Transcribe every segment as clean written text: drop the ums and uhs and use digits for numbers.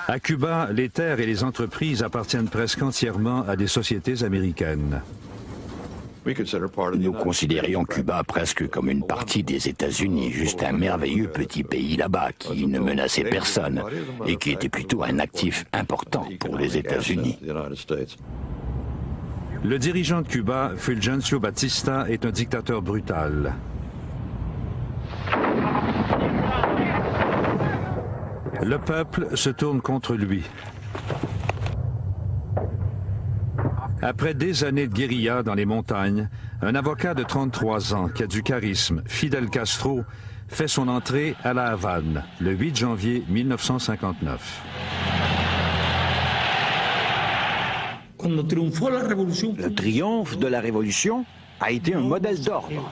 À Cuba, les terres et les entreprises appartiennent presque entièrement à des sociétés américaines. Nous considérions Cuba presque comme une partie des États-Unis, juste un merveilleux petit pays là-bas qui ne menaçait personne et qui était plutôt un actif important pour les États-Unis. Le dirigeant de Cuba, Fulgencio Batista, est un dictateur brutal. Le peuple se tourne contre lui. Après des années de guérilla dans les montagnes, un avocat de 33 ans qui a du charisme, Fidel Castro, fait son entrée à La Havane le 8 janvier 1959. Le triomphe de la Révolution a été un modèle d'ordre.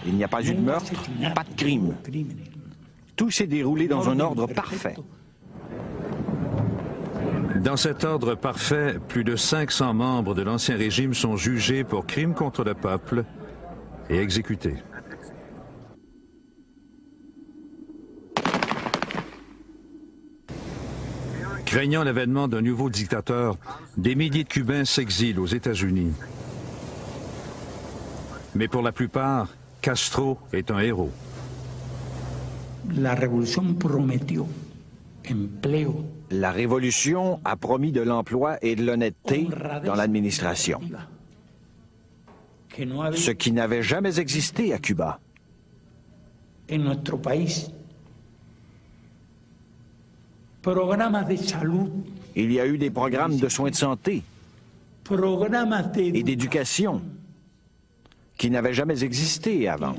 Il n'y a pas eu de meurtre, pas de crime. Tout s'est déroulé dans un ordre parfait. Dans cet ordre parfait, plus de 500 membres de l'Ancien Régime sont jugés pour crimes contre le peuple et exécutés. Craignant l'avènement d'un nouveau dictateur, des milliers de Cubains s'exilent aux États-Unis. Mais pour la plupart, Castro est un héros. La Révolution a promis de l'emploi et de l'honnêteté dans l'administration, ce qui n'avait jamais existé à Cuba. Il y a eu des programmes de soins de santé et d'éducation qui n'avaient jamais existé avant.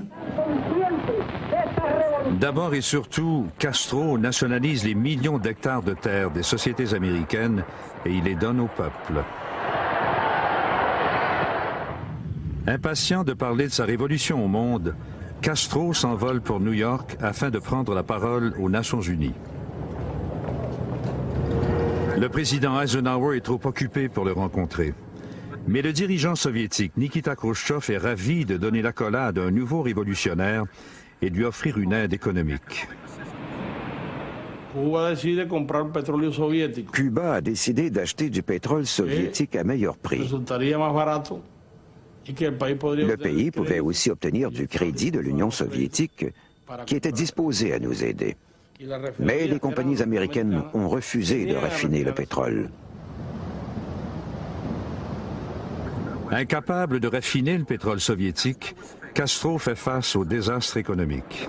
D'abord et surtout, Castro nationalise les millions d'hectares de terre des sociétés américaines et il les donne au peuple. Impatient de parler de sa révolution au monde, Castro s'envole pour New York afin de prendre la parole aux Nations Unies. Le président Eisenhower est trop occupé pour le rencontrer. Mais le dirigeant soviétique Nikita Khrouchtchev est ravi de donner l'accolade à un nouveau révolutionnaire et de lui offrir une aide économique. Cuba a décidé d'acheter du pétrole soviétique à meilleur prix. Le pays pouvait aussi obtenir du crédit de l'Union soviétique qui était disposée à nous aider. Mais les compagnies américaines ont refusé de raffiner le pétrole. Incapable de raffiner le pétrole soviétique, Castro fait face au désastre économique.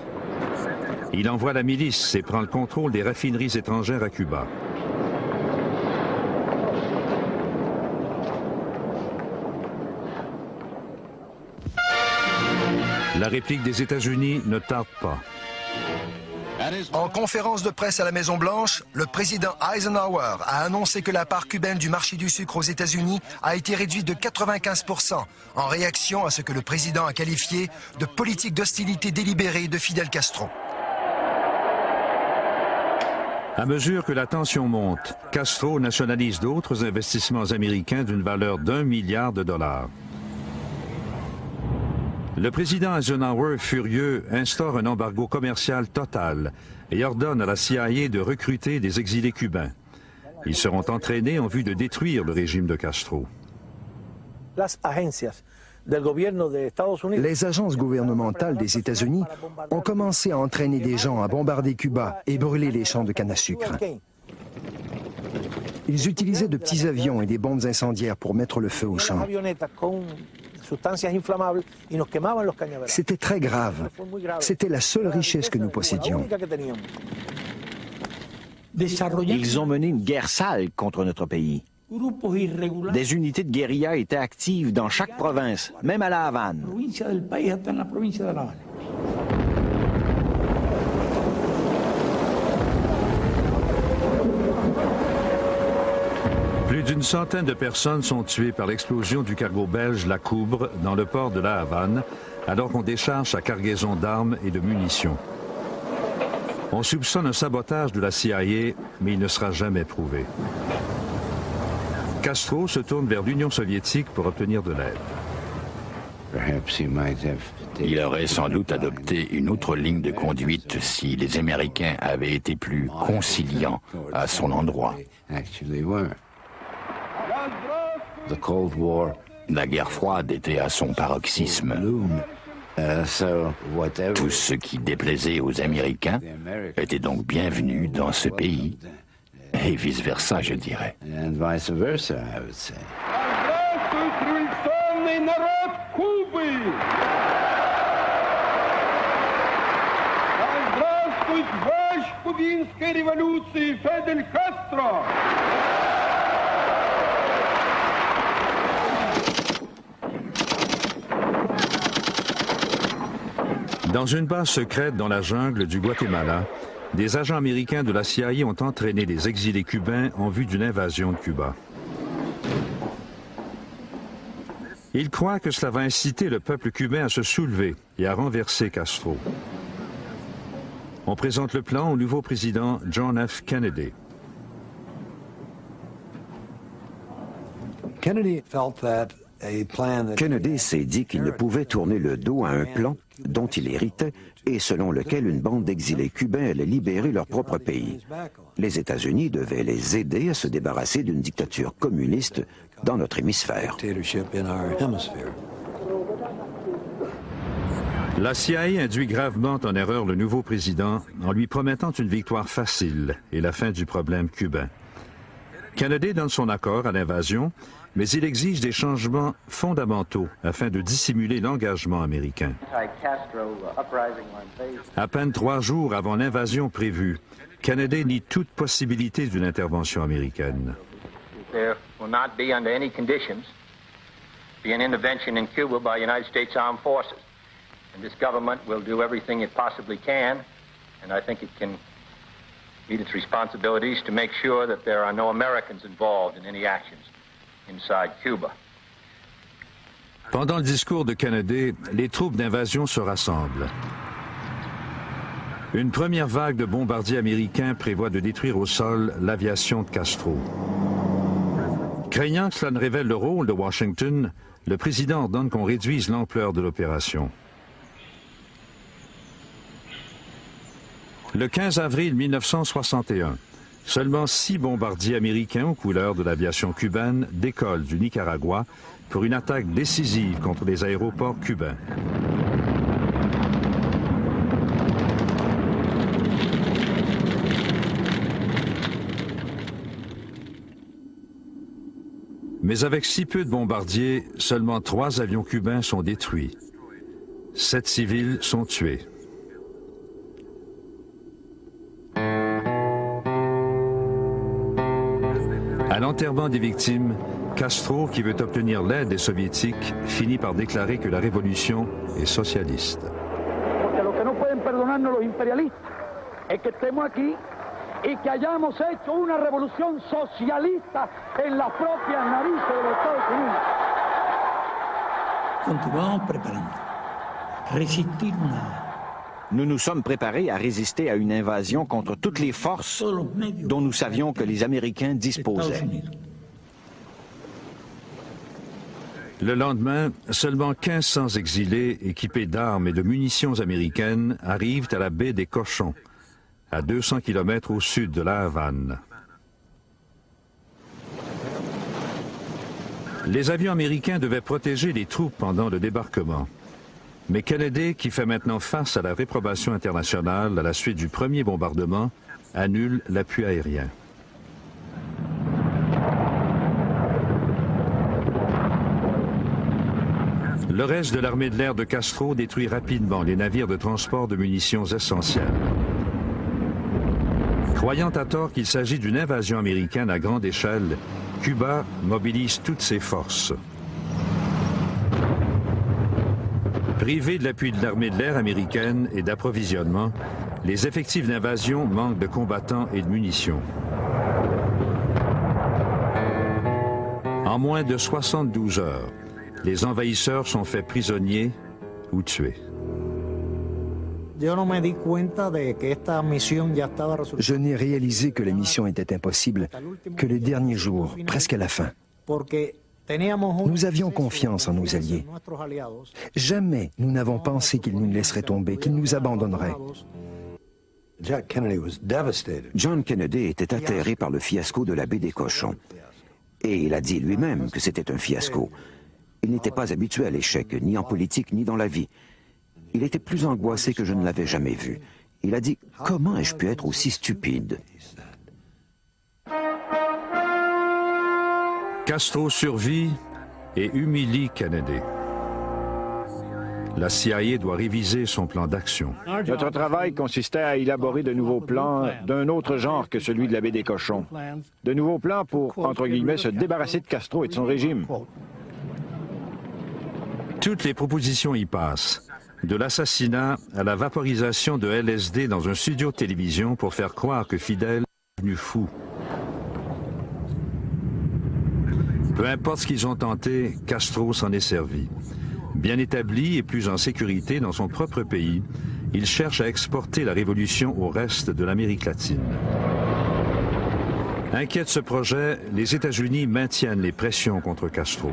Il envoie la milice et prend le contrôle des raffineries étrangères à Cuba. La réplique des États-Unis ne tarde pas. En conférence de presse à la Maison-Blanche, le président Eisenhower a annoncé que la part cubaine du marché du sucre aux États-Unis a été réduite de 95% en réaction à ce que le président a qualifié de politique d'hostilité délibérée de Fidel Castro. À mesure que la tension monte, Castro nationalise d'autres investissements américains d'une valeur d'1 milliard de dollars. Le président Eisenhower, furieux, instaure un embargo commercial total et ordonne à la CIA de recruter des exilés cubains. Ils seront entraînés en vue de détruire le régime de Castro. Les agences gouvernementales des États-Unis ont commencé à entraîner des gens à bombarder Cuba et brûler les champs de canne à sucre. Ils utilisaient de petits avions et des bombes incendiaires pour mettre le feu aux champs. C'était très grave. C'était la seule richesse que nous possédions. Ils ont mené une guerre sale contre notre pays. Des unités de guérilla étaient actives dans chaque province, même à La Havane. Plus d'une centaine de personnes sont tuées par l'explosion du cargo belge La Coubre dans le port de La Havane, alors qu'on décharge sa cargaison d'armes et de munitions. On soupçonne un sabotage de la CIA, mais il ne sera jamais prouvé. Castro se tourne vers l'Union soviétique pour obtenir de l'aide. Il aurait sans doute adopté une autre ligne de conduite si les Américains avaient été plus conciliants à son endroit. La guerre froide était à son paroxysme. Tout ce qui déplaisait aux Américains était donc bienvenu dans ce pays, et vice-versa, je dirais. Dans une base secrète dans la jungle du Guatemala, des agents américains de la CIA ont entraîné les exilés cubains en vue d'une invasion de Cuba. Ils croient que cela va inciter le peuple cubain à se soulever et à renverser Castro. On présente le plan au nouveau président John F. Kennedy. Kennedy s'est dit qu'il ne pouvait tourner le dos à un plan dont il héritait et selon lequel une bande d'exilés cubains allait libérer leur propre pays. Les États-Unis devaient les aider à se débarrasser d'une dictature communiste dans notre hémisphère. La CIA induit gravement en erreur le nouveau président en lui promettant une victoire facile et la fin du problème cubain. Kennedy donne son accord à l'invasion, mais il exige des changements fondamentaux afin de dissimuler l'engagement américain. À peine 3 jours avant l'invasion prévue, Kennedy nie toute possibilité d'une intervention américaine. There will not be under any conditions be an intervention in Cuba by United States Armed Forces. And this government will do everything it possibly can, and I think it can meet its responsibilities to make sure that there are no Americans involved in any actions inside Cuba. Pendant le discours de Kennedy, les troupes d'invasion se rassemblent. Une première vague de bombardiers américains prévoit de détruire au sol l'aviation de Castro. Craignant que cela ne révèle le rôle de Washington, le président ordonne qu'on réduise l'ampleur de l'opération. Le 15 avril 1961, seulement 6 bombardiers américains aux couleurs de l'aviation cubaine décollent du Nicaragua pour une attaque décisive contre les aéroports cubains. Mais avec si peu de bombardiers, seulement 3 avions cubains sont détruits. 7 civils sont tués. À l'enterrement des victimes, Castro, qui veut obtenir l'aide des Soviétiques, finit par déclarer que la révolution est socialiste. Y que hayamos hecho una revolución socialista en las propias narices de los Estados Unidos. Continuamos preparando. Resistir una. Nous nous sommes préparés à résister à une invasion contre toutes les forces dont nous savions que les Américains disposaient. Le lendemain, seulement 1500 exilés équipés d'armes et de munitions américaines arrivent à la baie des Cochons, à 200 km au sud de La Havane. Les avions américains devaient protéger les troupes pendant le débarquement. Mais Kennedy, qui fait maintenant face à la réprobation internationale à la suite du premier bombardement, annule l'appui aérien. Le reste de l'armée de l'air de Castro détruit rapidement les navires de transport de munitions essentiels. Croyant à tort qu'il s'agit d'une invasion américaine à grande échelle, Cuba mobilise toutes ses forces. Privés de l'appui de l'armée de l'air américaine et d'approvisionnement, les effectifs d'invasion manquent de combattants et de munitions. En moins de 72 heures, les envahisseurs sont faits prisonniers ou tués. Je n'ai réalisé que la mission était impossible que le dernier jour, presque à la fin. Nous avions confiance en nos alliés. Jamais nous n'avons pensé qu'ils nous laisseraient tomber, qu'ils nous abandonneraient. John Kennedy était atterré par le fiasco de la baie des Cochons. Et il a dit lui-même que c'était un fiasco. Il n'était pas habitué à l'échec, ni en politique, ni dans la vie. Il était plus angoissé que je ne l'avais jamais vu. Il a dit « Comment ai-je pu être aussi stupide ?» Castro survit et humilie Kennedy. La CIA doit réviser son plan d'action. Notre travail consistait à élaborer de nouveaux plans d'un autre genre que celui de la baie des Cochons. De nouveaux plans pour, entre guillemets, se débarrasser de Castro et de son régime. Toutes les propositions y passent, de l'assassinat à la vaporisation de LSD dans un studio de télévision pour faire croire que Fidel est devenu fou. Peu importe ce qu'ils ont tenté, Castro s'en est servi. Bien établi et plus en sécurité dans son propre pays, il cherche à exporter la révolution au reste de l'Amérique latine. Inquiets de ce projet, les États-Unis maintiennent les pressions contre Castro.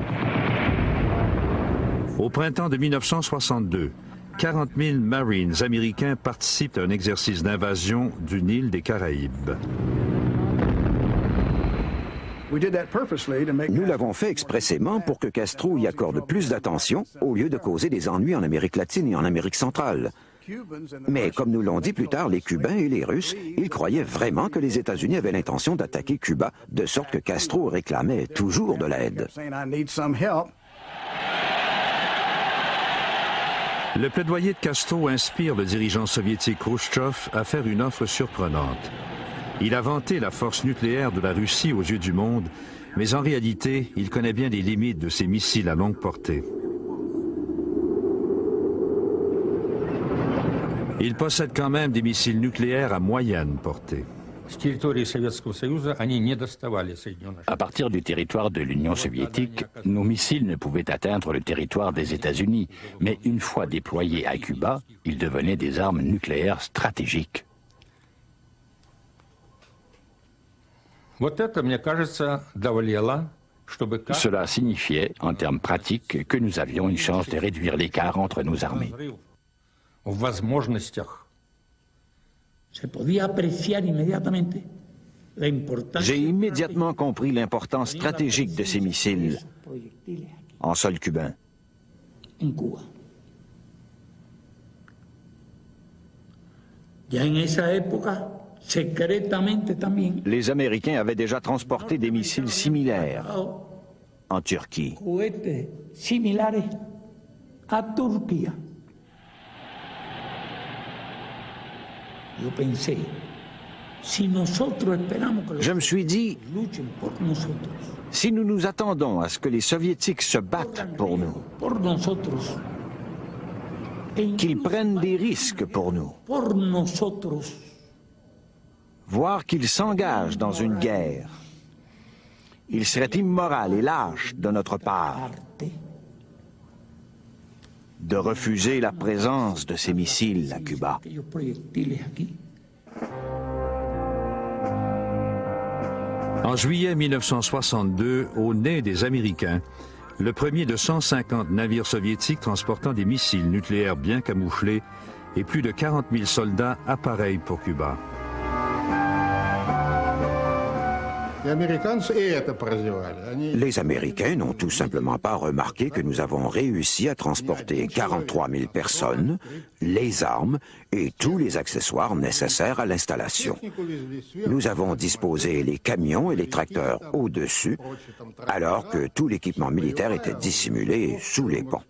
Au printemps de 1962, 40 000 Marines américains participent à un exercice d'invasion d'une île des Caraïbes. Nous l'avons fait expressément pour que Castro y accorde plus d'attention au lieu de causer des ennuis en Amérique latine et en Amérique centrale. Mais comme nous l'ont dit plus tard les Cubains et les Russes, ils croyaient vraiment que les États-Unis avaient l'intention d'attaquer Cuba, de sorte que Castro réclamait toujours de l'aide. Le plaidoyer de Castro inspire le dirigeant soviétique Khrouchtchev à faire une offre surprenante. Il a vanté la force nucléaire de la Russie aux yeux du monde, mais en réalité, il connaît bien les limites de ses missiles à longue portée. Il possède quand même des missiles nucléaires à moyenne portée. À partir du territoire de l'Union soviétique, nos missiles ne pouvaient atteindre le territoire des États-Unis, mais une fois déployés à Cuba, ils devenaient des armes nucléaires stratégiques. Cela signifiait, en termes pratiques, que nous avions une chance de réduire l'écart entre nos armées. J'ai immédiatement compris l'importance stratégique de ces missiles en sol cubain. Les Américains avaient déjà transporté des missiles similaires en Turquie. Je me suis dit, si nous nous attendons à ce que les Soviétiques se battent pour nous, qu'ils prennent des risques pour nous, voire qu'ils s'engagent dans une guerre, il serait immoral et lâche de notre part de refuser la présence de ces missiles à Cuba. En juillet 1962, au nez des Américains, le premier de 150 navires soviétiques transportant des missiles nucléaires bien camouflés et plus de 40 000 soldats appareillent pour Cuba. Les Américains n'ont tout simplement pas remarqué que nous avons réussi à transporter 43 000 personnes, les armes et tous les accessoires nécessaires à l'installation. Nous avons disposé les camions et les tracteurs au-dessus, alors que tout l'équipement militaire était dissimulé sous les ponts.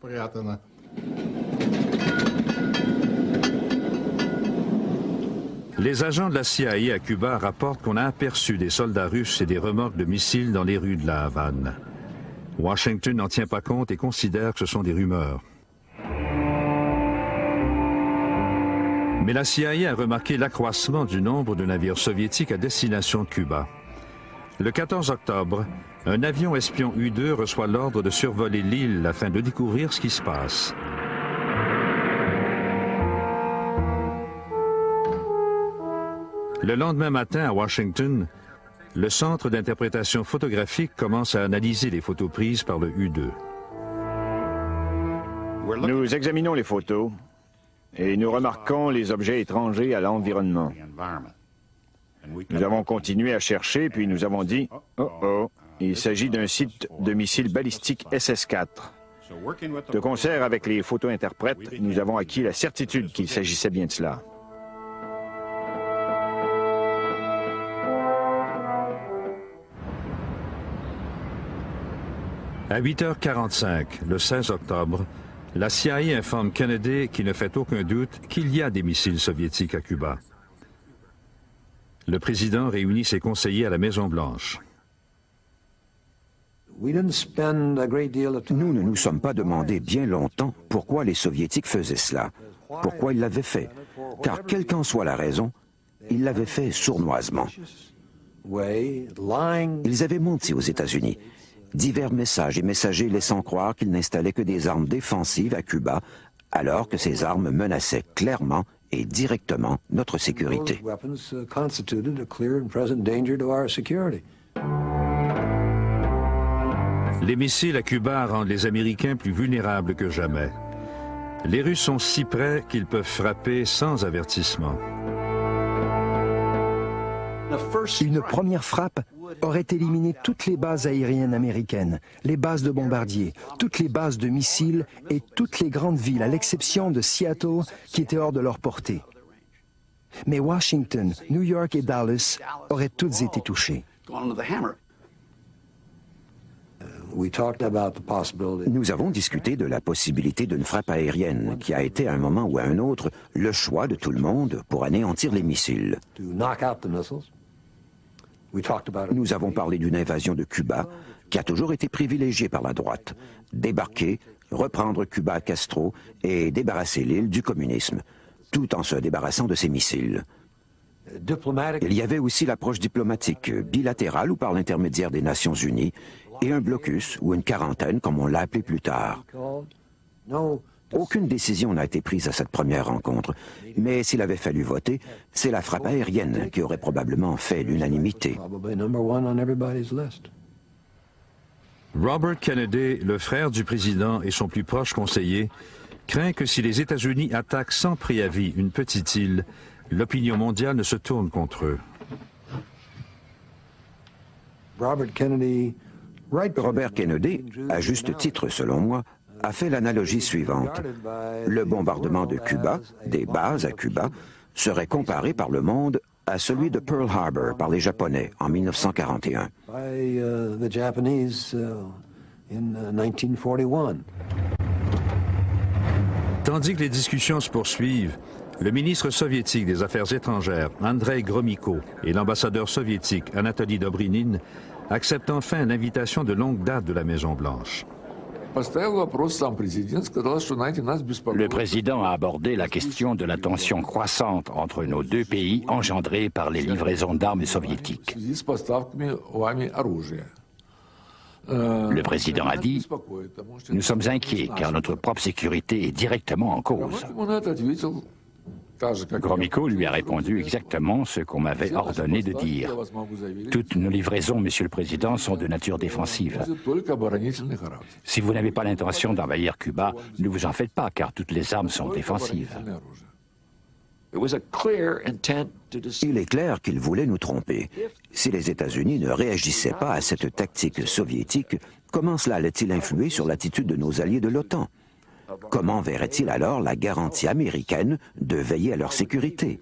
Les agents de la CIA à Cuba rapportent qu'on a aperçu des soldats russes et des remorques de missiles dans les rues de la Havane. Washington n'en tient pas compte et considère que ce sont des rumeurs. Mais la CIA a remarqué l'accroissement du nombre de navires soviétiques à destination de Cuba. Le 14 octobre, un avion espion U-2 reçoit l'ordre de survoler l'île afin de découvrir ce qui se passe. Le lendemain matin, à Washington, le Centre d'interprétation photographique commence à analyser les photos prises par le U-2. Nous examinons les photos et nous remarquons les objets étrangers à l'environnement. Nous avons continué à chercher, puis nous avons dit « Oh, il s'agit d'un site de missiles balistiques SS-4 ». De concert avec les photo-interprètes, nous avons acquis la certitude qu'il s'agissait bien de cela. À 8h45, le 16 octobre, la CIA informe Kennedy qu'il ne fait aucun doute qu'il y a des missiles soviétiques à Cuba. Le président réunit ses conseillers à la Maison-Blanche. Nous ne nous sommes pas demandé bien longtemps pourquoi les Soviétiques faisaient cela, pourquoi ils l'avaient fait, car quelle qu'en soit la raison, ils l'avaient fait sournoisement. Ils avaient menti aux États-Unis, divers messages et messagers laissant croire qu'ils n'installaient que des armes défensives à Cuba, alors que ces armes menaçaient clairement et directement notre sécurité. Les missiles à Cuba rendent les Américains plus vulnérables que jamais. Les Russes sont si près qu'ils peuvent frapper sans avertissement. Une première frappe aurait éliminé toutes les bases aériennes américaines, les bases de bombardiers, toutes les bases de missiles et toutes les grandes villes, à l'exception de Seattle, qui étaient hors de leur portée. Mais Washington, New York et Dallas auraient toutes été touchées. Nous avons discuté de la possibilité d'une frappe aérienne, qui a été à un moment ou à un autre le choix de tout le monde pour anéantir les missiles. Nous avons parlé d'une invasion de Cuba qui a toujours été privilégiée par la droite. Débarquer, reprendre Cuba à Castro et débarrasser l'île du communisme, tout en se débarrassant de ses missiles. Il y avait aussi l'approche diplomatique, bilatérale ou par l'intermédiaire des Nations Unies, et un blocus ou une quarantaine, comme on l'a appelé plus tard. Aucune décision n'a été prise à cette première rencontre, mais s'il avait fallu voter, c'est la frappe aérienne qui aurait probablement fait l'unanimité. Robert Kennedy, le frère du président et son plus proche conseiller, craint que si les États-Unis attaquent sans préavis une petite île, l'opinion mondiale ne se tourne contre eux. Robert Kennedy, à juste titre selon moi, a fait l'analogie suivante. Le bombardement de Cuba, des bases à Cuba, serait comparé par le monde à celui de Pearl Harbor par les Japonais en 1941. Tandis que les discussions se poursuivent, le ministre soviétique des Affaires étrangères, Andrei Gromyko, et l'ambassadeur soviétique, Anatoly Dobrynin, acceptent enfin l'invitation de longue date de la Maison-Blanche. Le président a abordé la question de la tension croissante entre nos deux pays engendrée par les livraisons d'armes soviétiques. Le président a dit « Nous sommes inquiets car notre propre sécurité est directement en cause ». Gromyko lui a répondu exactement ce qu'on m'avait ordonné de dire. Toutes nos livraisons, Monsieur le Président, sont de nature défensive. Si vous n'avez pas l'intention d'envahir Cuba, ne vous en faites pas, car toutes les armes sont défensives. Il est clair qu'il voulait nous tromper. Si les États-Unis ne réagissaient pas à cette tactique soviétique, comment cela allait-il influer sur l'attitude de nos alliés de l'OTAN? Comment verrait-il alors la garantie américaine de veiller à leur sécurité?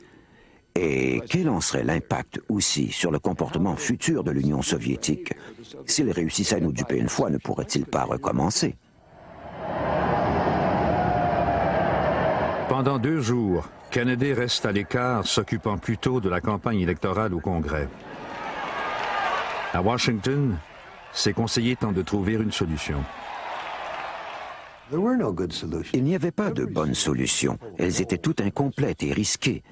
Et quel en serait l'impact aussi sur le comportement futur de l'Union soviétique? S'il réussissait à nous duper une fois, ne pourrait-il pas recommencer? Pendant 2 jours, Kennedy reste à l'écart, s'occupant plutôt de la campagne électorale au Congrès. À Washington, ses conseillers tentent de trouver une solution. Il n'y avait pas de bonnes solutions. Elles étaient toutes incomplètes et risquées.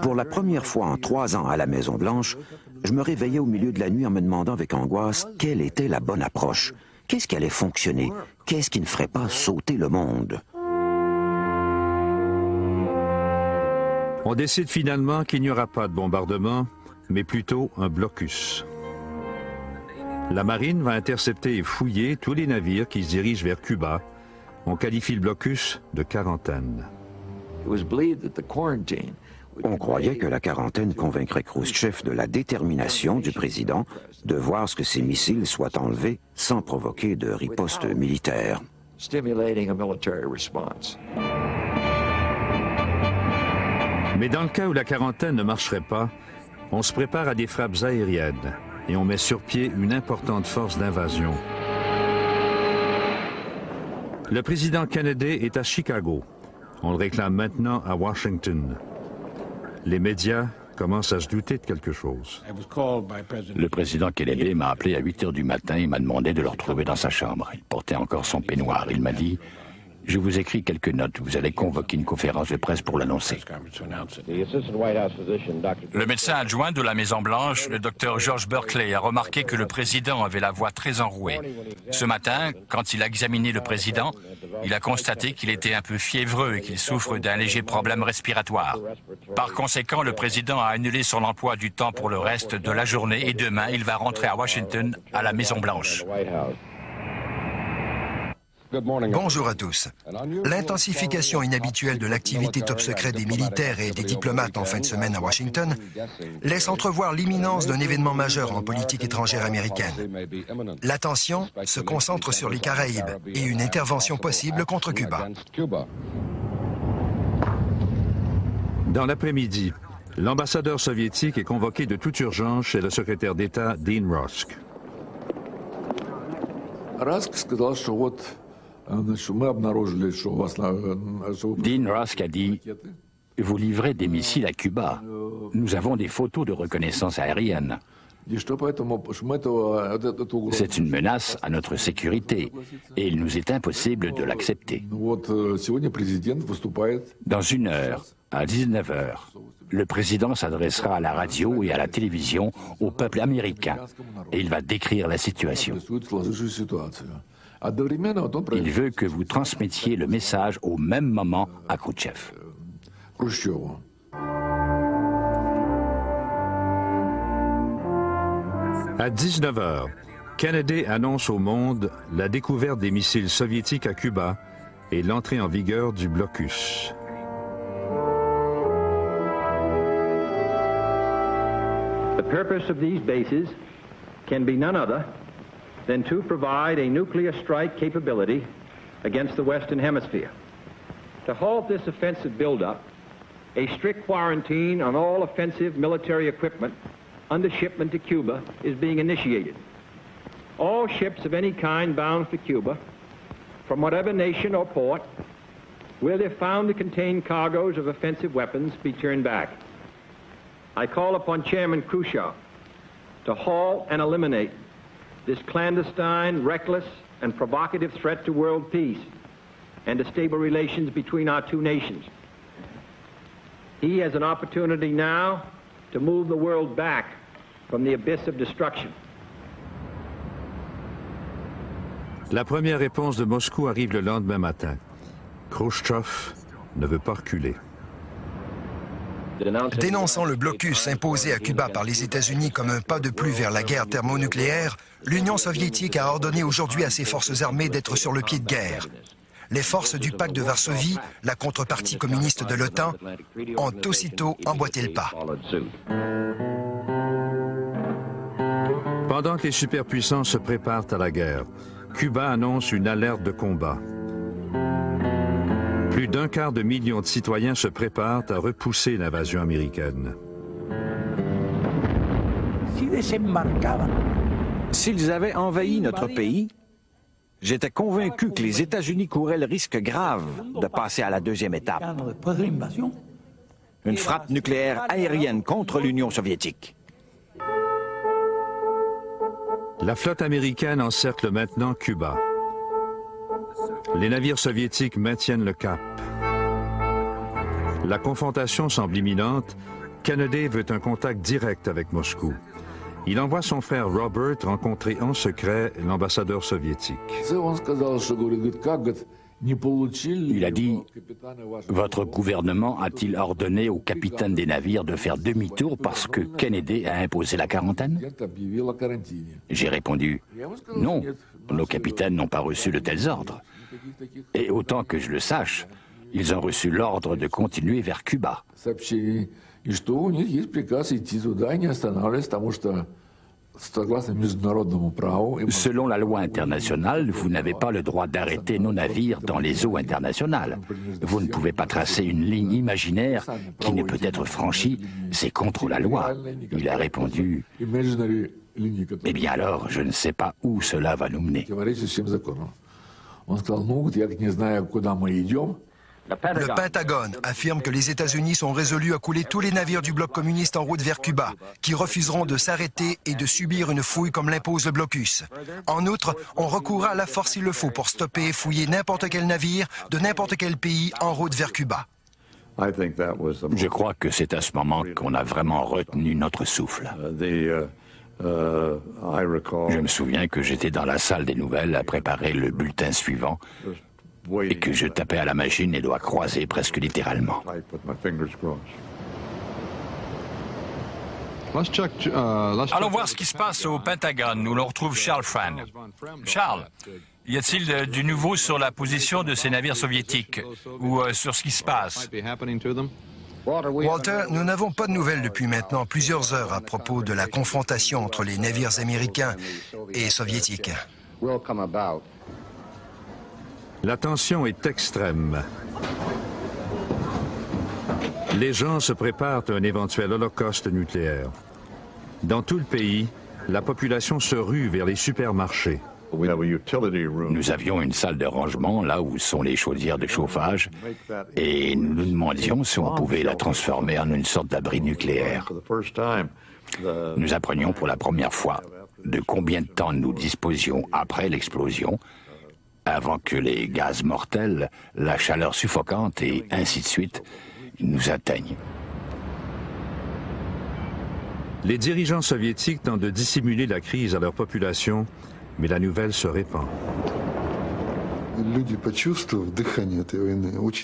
Pour la première fois en 3 ans à la Maison-Blanche, je me réveillais au milieu de la nuit en me demandant avec angoisse quelle était la bonne approche. Qu'est-ce qui allait fonctionner? Qu'est-ce qui ne ferait pas sauter le monde? On décide finalement qu'il n'y aura pas de bombardement, mais plutôt un blocus. La marine va intercepter et fouiller tous les navires qui se dirigent vers Cuba. On qualifie le blocus de quarantaine. On croyait que la quarantaine convaincrait Khrouchtchev de la détermination du président de voir ce que ces missiles soient enlevés sans provoquer de riposte militaire. Mais dans le cas où la quarantaine ne marcherait pas, on se prépare à des frappes aériennes et on met sur pied une importante force d'invasion. Le président Kennedy est à Chicago. On le réclame maintenant à Washington. Les médias commencent à se douter de quelque chose. Le président Kennedy m'a appelé à 8 h du matin et m'a demandé de le retrouver dans sa chambre. Il portait encore son peignoir. Il m'a dit: je vous écris quelques notes. Vous allez convoquer une conférence de presse pour l'annoncer. Le médecin adjoint de la Maison-Blanche, le docteur George Berkeley, a remarqué que le président avait la voix très enrouée. Ce matin, quand il a examiné le président, il a constaté qu'il était un peu fiévreux et qu'il souffre d'un léger problème respiratoire. Par conséquent, le président a annulé son emploi du temps pour le reste de la journée et demain, il va rentrer à Washington, à la Maison-Blanche. Bonjour à tous. L'intensification inhabituelle de l'activité top secret des militaires et des diplomates en fin de semaine à Washington laisse entrevoir l'imminence d'un événement majeur en politique étrangère américaine. L'attention se concentre sur les Caraïbes et une intervention possible contre Cuba. Dans l'après-midi, l'ambassadeur soviétique est convoqué de toute urgence chez le secrétaire d'État Dean Rusk. Dean Rusk a dit: vous livrez des missiles à Cuba. Nous avons des photos de reconnaissance aérienne. C'est une menace à notre sécurité et il nous est impossible de l'accepter. Dans 1 heure, à 19 h, le président s'adressera à la radio et à la télévision au peuple américain et il va décrire la situation. Il veut que vous transmettiez le message au même moment à Khrouchtchev. À 19 h, Kennedy annonce au monde la découverte des missiles soviétiques à Cuba et l'entrée en vigueur du blocus. The purpose of these bases can be none other than to provide a nuclear strike capability against the Western Hemisphere. To halt this offensive buildup, a strict quarantine on all offensive military equipment under shipment to Cuba is being initiated. All ships of any kind bound for Cuba, from whatever nation or port, where they're found to contain cargoes of offensive weapons, be turned back. I call upon Chairman Khrushchev to halt and eliminate this clandestine, reckless, and provocative threat to world peace and to stable relations between our two nations. He has an opportunity now to move the world back from the abyss of destruction. La première réponse de Moscou arrive le lendemain matin. Khrouchtchev ne veut pas reculer. Dénonçant le blocus imposé à Cuba par les États-Unis comme un pas de plus vers la guerre thermonucléaire, l'Union soviétique a ordonné aujourd'hui à ses forces armées d'être sur le pied de guerre. Les forces du pacte de Varsovie, la contrepartie communiste de l'OTAN, ont aussitôt emboîté le pas. Pendant que les superpuissances se préparent à la guerre, Cuba annonce une alerte de combat. Plus d'1 quart de million de citoyens se préparent à repousser l'invasion américaine. S'ils avaient envahi notre pays, j'étais convaincu que les États-Unis couraient le risque grave de passer à la deuxième étape. Une frappe nucléaire aérienne contre l'Union soviétique. La flotte américaine encercle maintenant Cuba. Les navires soviétiques maintiennent le cap. La confrontation semble imminente. Kennedy veut un contact direct avec Moscou. Il envoie son frère Robert rencontrer en secret l'ambassadeur soviétique. Il a dit « Votre gouvernement a-t-il ordonné aux capitaines des navires de faire demi-tour parce que Kennedy a imposé la quarantaine ?» J'ai répondu « Non, nos capitaines n'ont pas reçu de tels ordres. Et autant que je le sache, ils ont reçu l'ordre de continuer vers Cuba. » Selon la loi internationale, vous n'avez pas le droit d'arrêter nos navires dans les eaux internationales. Vous ne pouvez pas tracer une ligne imaginaire qui ne peut être franchie, c'est contre la loi. Il a répondu « Eh bien alors, je ne sais pas où cela va nous mener. » Le Pentagone affirme que les États-Unis sont résolus à couler tous les navires du bloc communiste en route vers Cuba, qui refuseront de s'arrêter et de subir une fouille comme l'impose le blocus. En outre, on recourra à la force s'il le faut pour stopper et fouiller n'importe quel navire de n'importe quel pays en route vers Cuba. Je crois que c'est à ce moment qu'on a vraiment retenu notre souffle. Je me souviens que j'étais dans la salle des nouvelles à préparer le bulletin suivant et que je tapais à la machine les doigts croisés presque littéralement. Allons voir ce qui se passe au Pentagone, où l'on retrouve Charles Fran. Charles, y a-t-il du nouveau sur la position de ces navires soviétiques ou sur ce qui se passe? Walter, nous n'avons pas de nouvelles depuis maintenant plusieurs heures à propos de la confrontation entre les navires américains et soviétiques. La tension est extrême. Les gens se préparent à un éventuel holocauste nucléaire. Dans tout le pays, la population se rue vers les supermarchés. Nous avions une salle de rangement là où sont les chaudières de chauffage et nous nous demandions si on pouvait la transformer en une sorte d'abri nucléaire. Nous apprenions pour la première fois de combien de temps nous disposions après l'explosion avant que les gaz mortels, la chaleur suffocante et ainsi de suite nous atteignent. Les dirigeants soviétiques tentent de dissimuler la crise à leur population, mais la nouvelle se répand.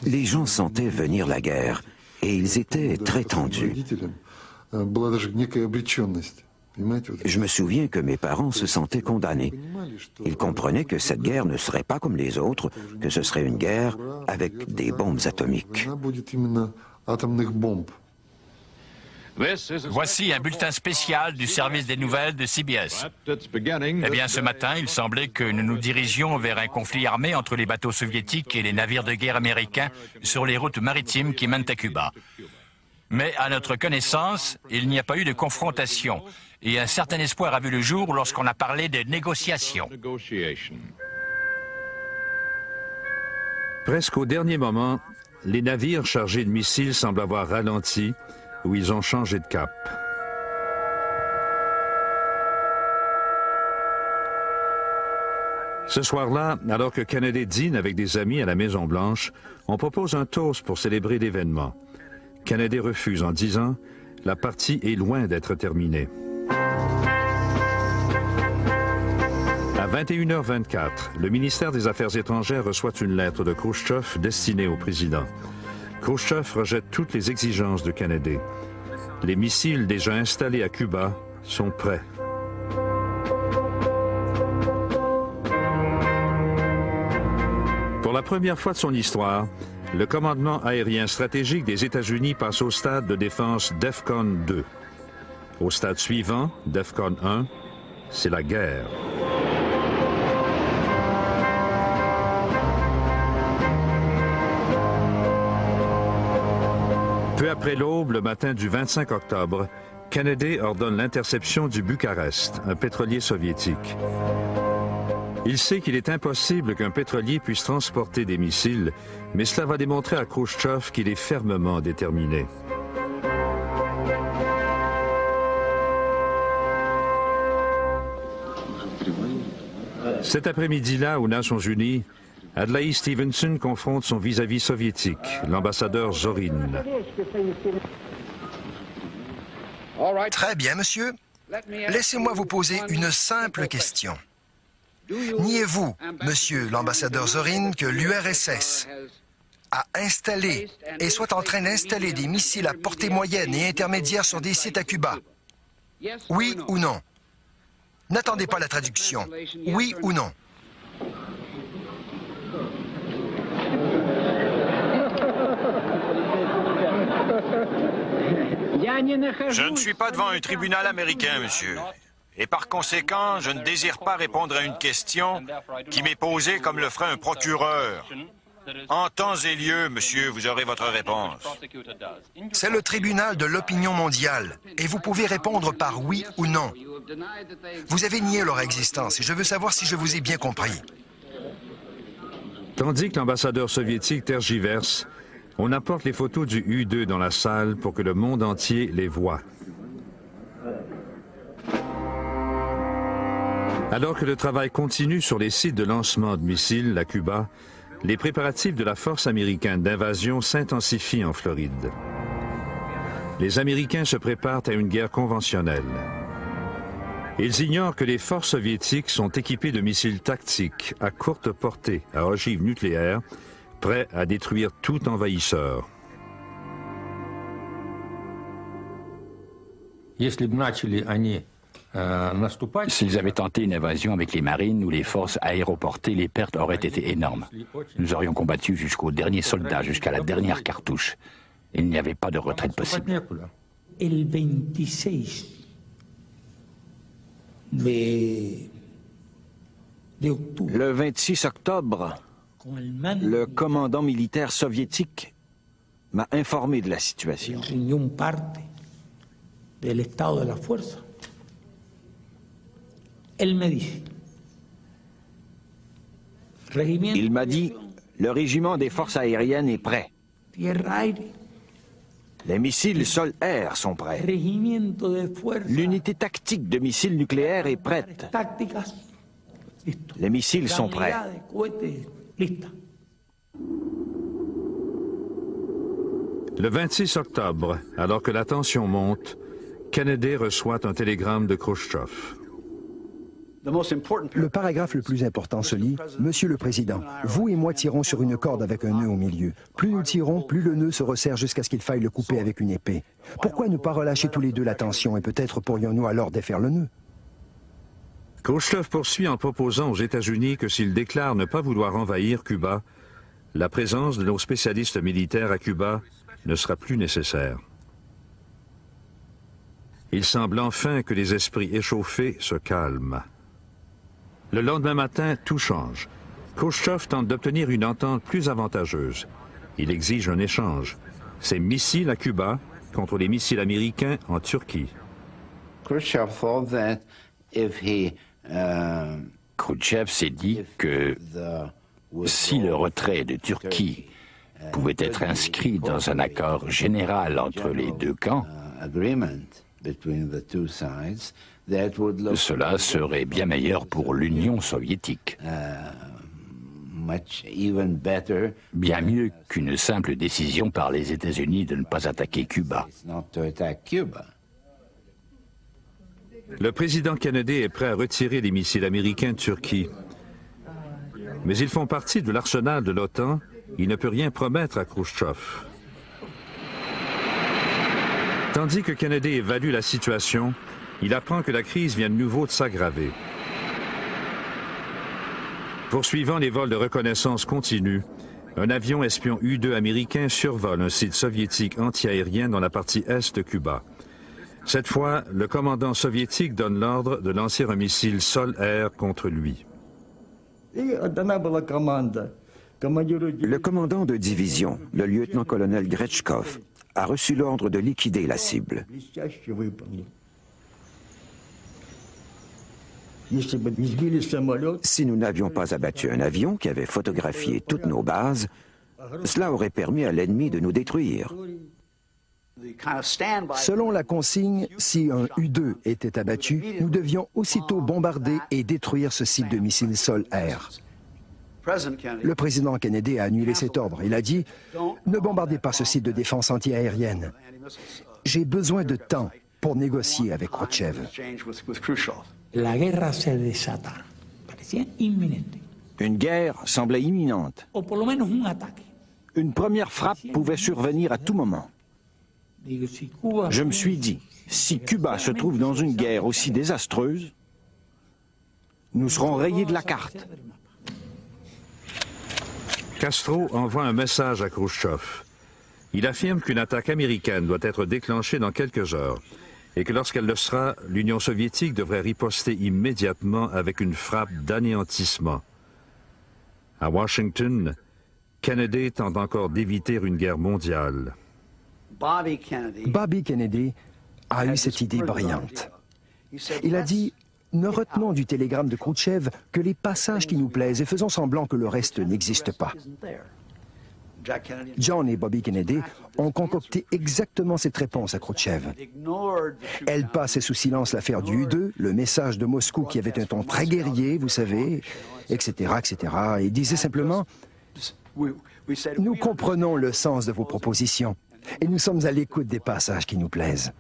Les gens sentaient venir la guerre et ils étaient très tendus. Je me souviens que mes parents se sentaient condamnés. Ils comprenaient que cette guerre ne serait pas comme les autres, que ce serait une guerre avec des bombes atomiques. Voici un bulletin spécial du service des nouvelles de CBS. Eh bien, ce matin, il semblait que nous nous dirigions vers un conflit armé entre les bateaux soviétiques et les navires de guerre américains sur les routes maritimes qui mènent à Cuba. Mais à notre connaissance, il n'y a pas eu de confrontation et un certain espoir a vu le jour lorsqu'on a parlé de négociations. Presque au dernier moment, les navires chargés de missiles semblent avoir ralenti ou ils ont changé de cap. Ce soir-là, alors que Kennedy dîne avec des amis à la Maison-Blanche, on propose un toast pour célébrer l'événement. Kennedy refuse en disant « La partie est loin d'être terminée ». À 21h24, le ministère des Affaires étrangères reçoit une lettre de Khrouchtchev destinée au président. Khrouchtchev rejette toutes les exigences de Kennedy. Les missiles déjà installés à Cuba sont prêts. Pour la première fois de son histoire, le commandement aérien stratégique des États-Unis passe au stade de défense DEFCON 2. Au stade suivant, DEFCON 1, c'est la guerre. Peu après l'aube, le matin du 25 octobre, Kennedy ordonne l'interception du Bucarest, un pétrolier soviétique. Il sait qu'il est impossible qu'un pétrolier puisse transporter des missiles, mais cela va démontrer à Khrouchtchev qu'il est fermement déterminé. Cet après-midi-là, aux Nations Unies, Adlai Stevenson confronte son vis-à-vis soviétique, l'ambassadeur Zorin. Très bien, monsieur. Laissez-moi vous poser une simple question. Niez-vous, monsieur l'ambassadeur Zorin, que l'URSS a installé et soit en train d'installer des missiles à portée moyenne et intermédiaire sur des sites à Cuba? Oui ou non? N'attendez pas la traduction. Oui ou non? Je ne suis pas devant un tribunal américain, monsieur. Et par conséquent, je ne désire pas répondre à une question qui m'est posée comme le ferait un procureur. En temps et lieu, monsieur, vous aurez votre réponse. C'est le tribunal de l'opinion mondiale, et vous pouvez répondre par oui ou non. Vous avez nié leur existence, et je veux savoir si je vous ai bien compris. Tandis que l'ambassadeur soviétique tergiverse, on apporte les photos du U-2 dans la salle pour que le monde entier les voie. Alors que le travail continue sur les sites de lancement de missiles à Cuba, les préparatifs de la force américaine d'invasion s'intensifient en Floride. Les Américains se préparent à une guerre conventionnelle. Ils ignorent que les forces soviétiques sont équipées de missiles tactiques à courte portée, à ogive nucléaire, prêts à détruire tout envahisseur. S'ils avaient tenté une invasion avec les marines ou les forces aéroportées, les pertes auraient été énormes. Nous aurions combattu jusqu'au dernier soldat, jusqu'à la dernière cartouche. Il n'y avait pas de retraite possible. Le 26 octobre, le commandant militaire soviétique m'a informé de la situation. Il m'a dit, le régiment des forces aériennes est prêt. Les missiles sol-air sont prêts. L'unité tactique de missiles nucléaires est prête. Les missiles sont prêts. Le 26 octobre, alors que la tension monte, Kennedy reçoit un télégramme de Khrouchtchev. Le paragraphe le plus important se lit « Monsieur le Président, vous et moi tirons sur une corde avec un nœud au milieu. Plus nous tirons, plus le nœud se resserre jusqu'à ce qu'il faille le couper avec une épée. Pourquoi ne pas relâcher tous les deux la tension et peut-être pourrions-nous alors défaire le nœud ?» Khrouchtchev poursuit en proposant aux États-Unis que s'ils déclarent ne pas vouloir envahir Cuba, la présence de nos spécialistes militaires à Cuba ne sera plus nécessaire. Il semble enfin que les esprits échauffés se calment. Le lendemain matin, tout change. Khrouchtchev tente d'obtenir une entente plus avantageuse. Il exige un échange. Ses missiles à Cuba contre les missiles américains en Turquie. Khrouchtchev s'est dit que si le retrait de Turquie pouvait être inscrit dans un accord général entre les deux camps, cela serait bien meilleur pour l'Union soviétique. Bien mieux qu'une simple décision par les États-Unis de ne pas attaquer Cuba. Le président Kennedy est prêt à retirer les missiles américains de Turquie. Mais ils font partie de l'arsenal de l'OTAN. Il ne peut rien promettre à Khrouchtchev. Tandis que Kennedy évalue la situation, il apprend que la crise vient de nouveau de s'aggraver. Poursuivant les vols de reconnaissance continus, un avion espion U-2 américain survole un site soviétique antiaérien dans la partie est de Cuba. Cette fois, le commandant soviétique donne l'ordre de lancer un missile sol-air contre lui. Le commandant de division, le lieutenant-colonel Gretchkov, a reçu l'ordre de liquider la cible. Si nous n'avions pas abattu un avion qui avait photographié toutes nos bases, cela aurait permis à l'ennemi de nous détruire. Selon la consigne, si un U-2 était abattu, nous devions aussitôt bombarder et détruire ce site de missiles sol-air. Le président Kennedy a annulé cet ordre. Il a dit « Ne bombardez pas ce site de défense antiaérienne. J'ai besoin de temps pour négocier avec Khrouchtchev. » Une guerre semblait imminente. Une première frappe pouvait survenir à tout moment. Je me suis dit, si Cuba se trouve dans une guerre aussi désastreuse, nous serons rayés de la carte. Castro envoie un message à Khrouchtchev. Il affirme qu'une attaque américaine doit être déclenchée dans quelques heures et que lorsqu'elle le sera, l'Union soviétique devrait riposter immédiatement avec une frappe d'anéantissement. À Washington, Kennedy tente encore d'éviter une guerre mondiale. Bobby Kennedy a eu cette idée brillante. Il a dit « Ne retenons du télégramme de Khrouchtchev que les passages qui nous plaisent et faisons semblant que le reste n'existe pas. » John et Bobby Kennedy ont concocté exactement cette réponse à Khrouchtchev. Elle passait sous silence l'affaire du U-2, le message de Moscou qui avait un ton très guerrier, vous savez, etc., etc. Et disait simplement « Nous comprenons le sens de vos propositions et nous sommes à l'écoute des passages qui nous plaisent. »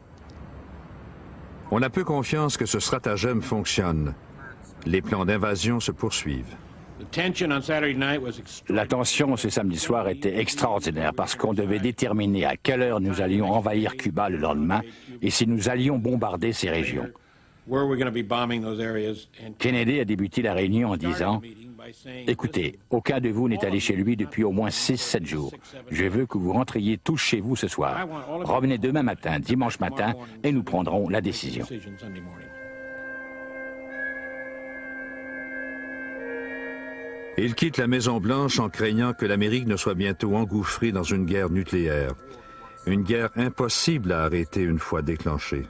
On a peu confiance que ce stratagème fonctionne. Les plans d'invasion se poursuivent. La tension ce samedi soir était extraordinaire parce qu'on devait déterminer à quelle heure nous allions envahir Cuba le lendemain et si nous allions bombarder ces régions. Kennedy a débuté la réunion en disant « Écoutez, aucun de vous n'est allé chez lui depuis au moins 6-7 jours. Je veux que vous rentriez tous chez vous ce soir. Revenez demain matin, dimanche matin, et nous prendrons la décision. » Il quitte la Maison-Blanche en craignant que l'Amérique ne soit bientôt engouffrée dans une guerre nucléaire. Une guerre impossible à arrêter une fois déclenchée.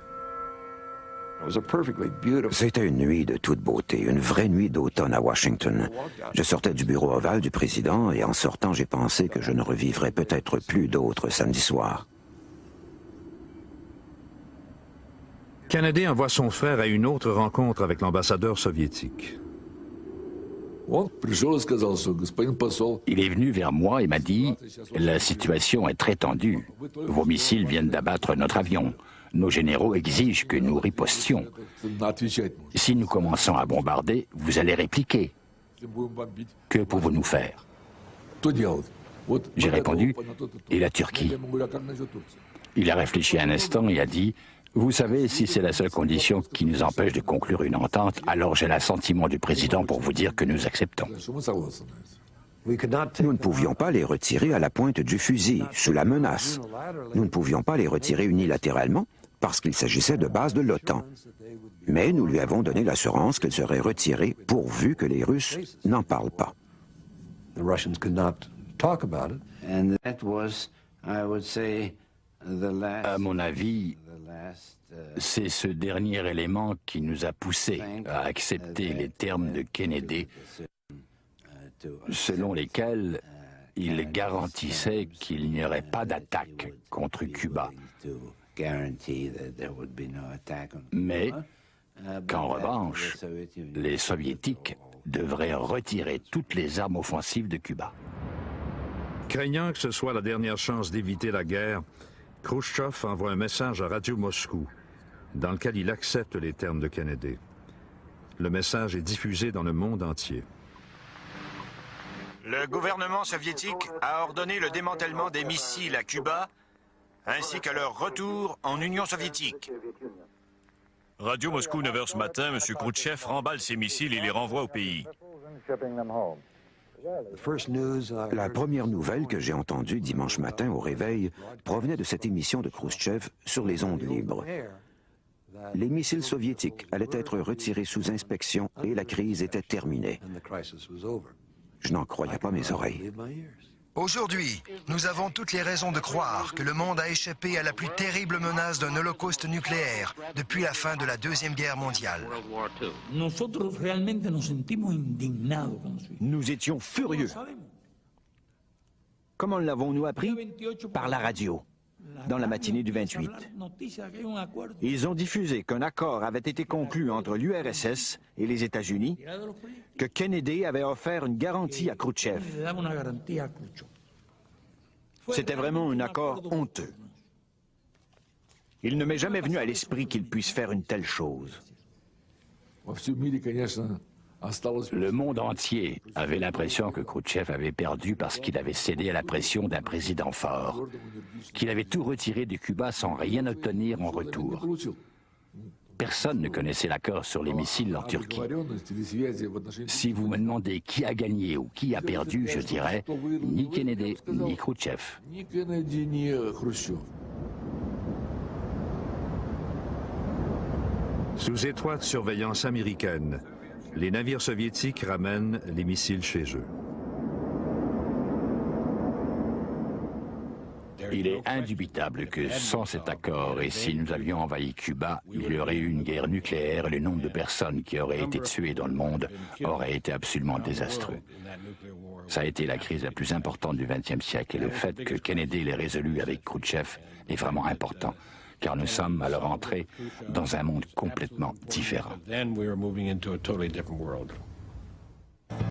C'était une nuit de toute beauté, une vraie nuit d'automne à Washington. Je sortais du bureau ovale du président et en sortant, j'ai pensé que je ne revivrais peut-être plus d'autres samedi soir. Kennedy envoie son frère à une autre rencontre avec l'ambassadeur soviétique. Il est venu vers moi et m'a dit « La situation est très tendue. Vos missiles viennent d'abattre notre avion. Nos généraux exigent que nous ripostions. Si nous commençons à bombarder, vous allez répliquer. Que pouvons-nous faire ?» J'ai répondu « Et la Turquie ?» Il a réfléchi un instant et a dit « Vous savez, si c'est la seule condition qui nous empêche de conclure une entente, alors j'ai l'assentiment du président pour vous dire que nous acceptons. » Nous ne pouvions pas les retirer à la pointe du fusil, sous la menace. Nous ne pouvions pas les retirer unilatéralement parce qu'il s'agissait de bases de l'OTAN. Mais nous lui avons donné l'assurance qu'elles seraient retirées pourvu que les Russes n'en parlent pas. À mon avis, c'est ce dernier élément qui nous a poussés à accepter les termes de Kennedy, selon lesquels il garantissait qu'il n'y aurait pas d'attaque contre Cuba, mais qu'en revanche, les Soviétiques devraient retirer toutes les armes offensives de Cuba. Craignant que ce soit la dernière chance d'éviter la guerre, Khrouchtchev envoie un message à Radio Moscou, dans lequel il accepte les termes de Kennedy. Le message est diffusé dans le monde entier. Le gouvernement soviétique a ordonné le démantèlement des missiles à Cuba, ainsi que leur retour en Union soviétique. Radio Moscou, 9h ce matin, M. Khrouchtchev remballe ses missiles et les renvoie au pays. La première nouvelle que j'ai entendue dimanche matin au réveil provenait de cette émission de Khrouchtchev sur les ondes libres. Les missiles soviétiques allaient être retirés sous inspection et la crise était terminée. Je n'en croyais pas mes oreilles. Aujourd'hui, nous avons toutes les raisons de croire que le monde a échappé à la plus terrible menace d'un holocauste nucléaire depuis la fin de la Deuxième Guerre mondiale. Nous étions furieux. Comment l'avons-nous appris? Par la radio, dans la matinée du 28. Ils ont diffusé qu'un accord avait été conclu entre l'URSS et les États-Unis, que Kennedy avait offert une garantie à Khrouchtchev. C'était vraiment un accord honteux. Il ne m'est jamais venu à l'esprit qu'il puisse faire une telle chose. Le monde entier avait l'impression que Khrouchtchev avait perdu parce qu'il avait cédé à la pression d'un président fort, qu'il avait tout retiré de Cuba sans rien obtenir en retour. Personne ne connaissait l'accord sur les missiles en Turquie. Si vous me demandez qui a gagné ou qui a perdu, je dirais ni Kennedy ni Khrouchtchev. Sous étroite surveillance américaine, les navires soviétiques ramènent les missiles chez eux. Il est indubitable que sans cet accord, et si nous avions envahi Cuba, il y aurait eu une guerre nucléaire et le nombre de personnes qui auraient été tuées dans le monde aurait été absolument désastreux. Ça a été la crise la plus importante du XXe siècle et le fait que Kennedy l'ait résolu avec Khrouchtchev est vraiment important, car nous sommes alors entrés dans un monde complètement différent.